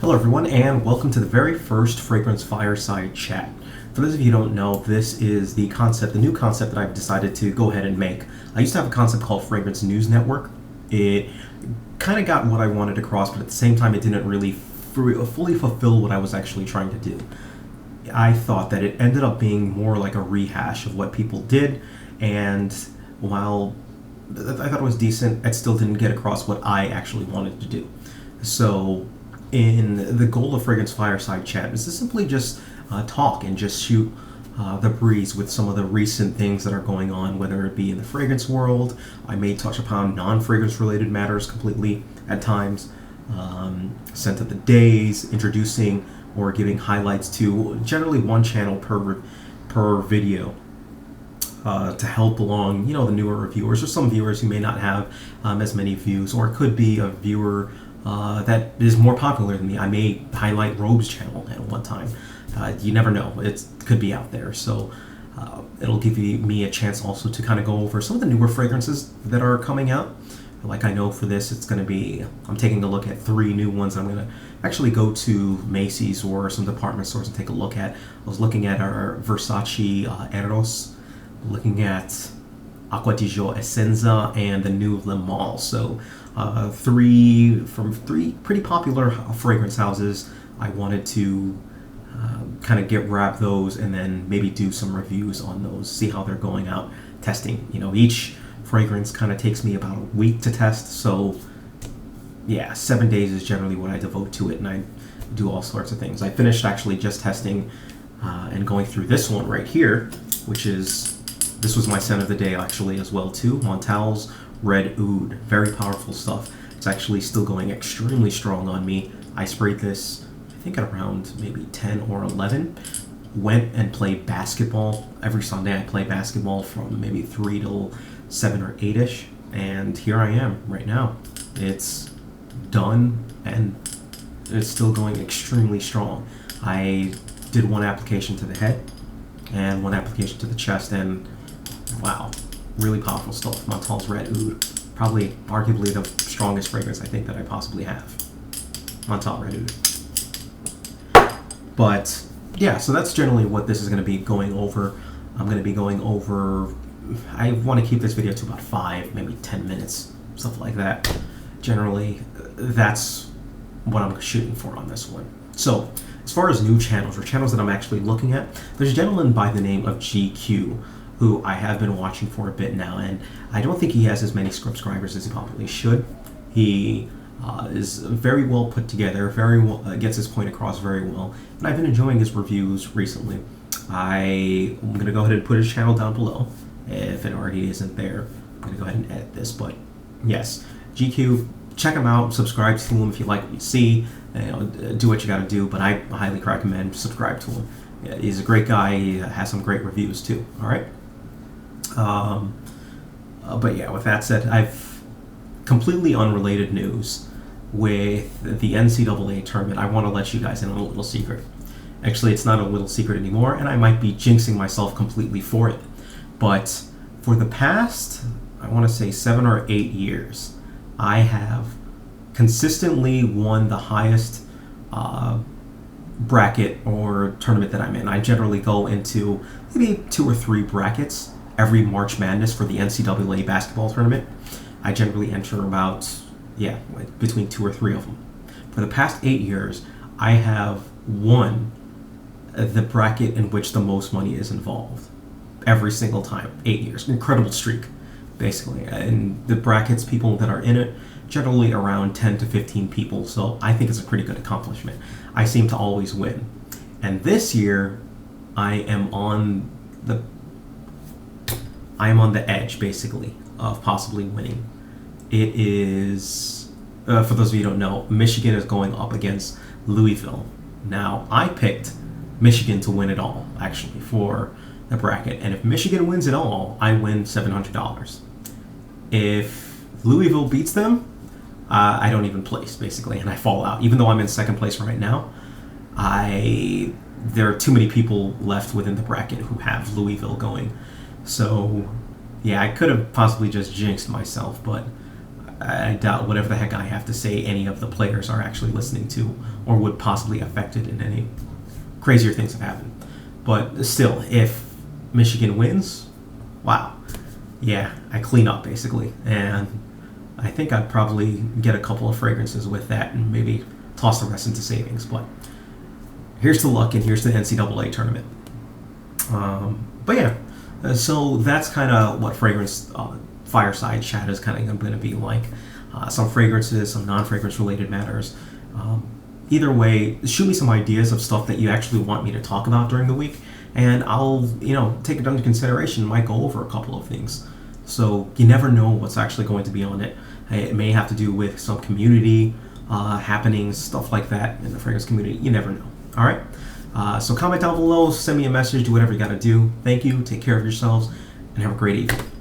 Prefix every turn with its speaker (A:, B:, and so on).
A: Hello everyone, and welcome to the very first Fragrance Fireside chat. For those of you who don't know, this is the new concept that I've decided to go ahead and make. I used to have a concept called Fragrance News Network. It kind of got what I wanted across, but at the same time it didn't really fully fulfill what I was actually trying to do. I thought that it ended up being more like a rehash of what people did, and while I thought it was decent, it still didn't get across what I actually wanted to do. So the goal of Fragrance Fireside Chat is to simply just talk and just shoot the breeze with some of the recent things that are going on, whether it be in the fragrance world. I may touch upon non-fragrance related matters completely at times, scent of the days, introducing or giving highlights to generally one channel per video. To help along, the newer reviewers or some viewers who may not have as many views, or it could be a viewer that is more popular than me. I may highlight Robe's channel at one time. You never know. It could be out there. So it'll give me a chance also to kind of go over some of the newer fragrances that are coming out. Like I know for this, I'm taking a look at 3 new ones I'm going to actually go to Macy's or some department stores and take a look at. I was looking at our Versace Eros, looking at Acqua di Gio Essenza, and the new Le Male. So 3 pretty popular fragrance houses. I wanted to kind of grab those and then maybe do some reviews on those, see how they're going out testing. Each fragrance kind of takes me about a week to test, so yeah, 7 days is generally what I devote to it, and I do all sorts of things. I finished actually just testing and going through this one right here, this was my scent of the day actually as well too, Montal's Red Oud. Very powerful stuff. It's actually still going extremely strong on me. I sprayed this, I think at around maybe 10 or 11. Went and played basketball. Every Sunday I play basketball from maybe 3 till 7 or 8-ish. And here I am right now. It's done and it's still going extremely strong. I did 1 application to the head and 1 application to the chest, and wow, really powerful stuff. Montal's Red Oud, probably arguably the strongest fragrance I think that I possibly have. Montal Red Oud. But yeah, so that's generally what this is going to be going over. I'm going to be going over, I want to keep this video to about 5, maybe 10 minutes, stuff like that. Generally, that's what I'm shooting for on this one. So as far as new channels or channels that I'm actually looking at, there's a gentleman by the name of GQ who I have been watching for a bit now, and I don't think he has as many subscribers as he probably should. He is very well put together, very well, gets his point across very well, and I've been enjoying his reviews recently. I'm going to go ahead and put his channel down below if it already isn't there. I'm going to go ahead and edit this, but yes, GQ, check him out, subscribe to him if you like what you see, do what you got to do, but I highly recommend subscribe to him. Yeah, he's a great guy. He has some great reviews too. All right. But yeah, with that said, I've completely unrelated news with the NCAA tournament. I want to let you guys in on a little secret. Actually, it's not a little secret anymore, and I might be jinxing myself completely for it. But for the past, I want to say 7 or 8 years, I have consistently won the highest bracket or tournament that I'm in. I generally go into maybe 2 or 3 brackets every March Madness for the NCAA basketball tournament. I generally enter about, between 2 or 3 of them. For the past 8 years, I have won the bracket in which the most money is involved. Every single time. 8 years. Incredible streak, basically. And the brackets, people that are in it, generally around 10 to 15 people, so I think it's a pretty good accomplishment. I seem to always win. And this year, I am on the edge, basically, of possibly winning. It is, for those of you who don't know, Michigan is going up against Louisville. Now, I picked Michigan to win it all, actually, for the bracket. And if Michigan wins it all, I win $700. If Louisville beats them, I don't even place, basically, and I fall out. Even though I'm in 2nd place right now, there are too many people left within the bracket who have Louisville going. So, yeah, I could have possibly just jinxed myself, but I doubt whatever the heck I have to say any of the players are actually listening to or would possibly affect it in any crazier things have happened. But still, if Michigan wins, wow. Yeah, I clean up basically. And I think I'd probably get a couple of fragrances with that and maybe toss the rest into savings. But here's to luck and here's to the NCAA tournament. But yeah, so that's kind of what fragrance fireside chat is kind of going to be like. Some fragrances, some non-fragrance related matters. Either way, shoot me some ideas of stuff that you actually want me to talk about during the week, and I'll, take it under consideration. Might go over a couple of things. So you never know what's actually going to be on it. It may have to do with some community happenings, stuff like that in the fragrance community. You never know. All right. So comment down below, send me a message, do whatever you got to do. Thank you. Take care of yourselves, and have a great evening.